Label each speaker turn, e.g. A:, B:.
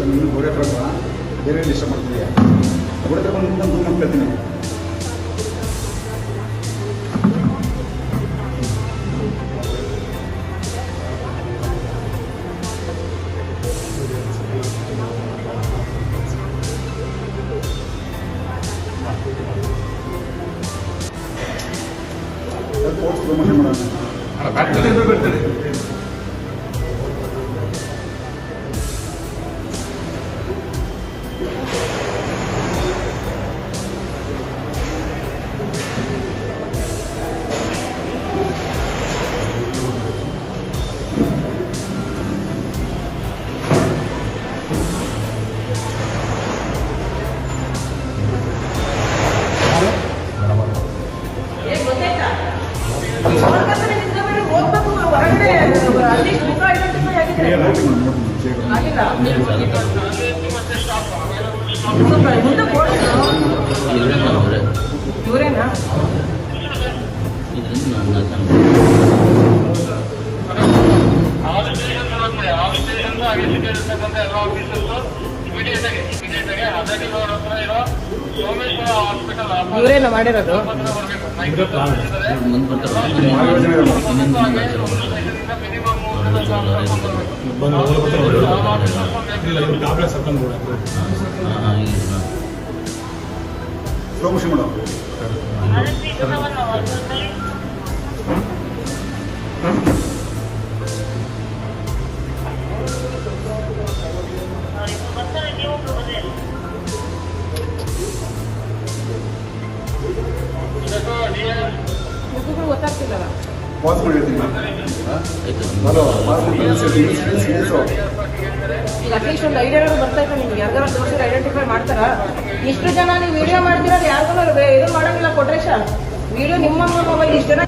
A: ನೀನು ಗೋಡೆ ಹತ್ರ ಬೇರೆ ಡಿಸ್ಟರ್ಬ್ ಮಾಡ್ತಿದ್ಯಾ? ಗೋಡೆ ಹತ್ರ ಬಂದು ಮಾಡ್ಕೊಳ್ತೀನಿ. ಪೋಸ್ಟ್ ಪ್ರಮೋಷನ್ ಮಾಡೋಣ.
B: ಇವರೇನಾ ಇವರೇನ ಮಾಡಿರೋದು?
A: ಪ್ರಮೋಷನ್ ಮಾಡೋ
B: ಗೊತ್ತಾಗ್ತಿಲ್ಲ.
A: ಪಾಸ್ ಮಾಡಿರ್ತೀನಿ.
B: ಈಗ ಅಟ್ಲೀಸ್ಟ್ ಒಂದು ಐಡಿಯಾ ಬರ್ತಾ ಇತ್ತು ನಿಮ್ಗೆ. ಯಾರ್ದಾರ ತೋರಿಸಿದ್ರೆ ಐಡೆಂಟಿಫೈ ಮಾಡ್ತಾರಾ? ಇಷ್ಟು ಜನ ನೀವು ವಿಡಿಯೋ ಮಾಡ್ತೀರ, ಯಾರಿಗೂ ಇದು ಮಾಡಂಗಿಲ್ಲ. ಕೊಟ್ರೇಶ ವಿಡಿಯೋ ನಿಮ್ಮ ಮೊಬೈಲ್ ಇಷ್ಟು ಜನ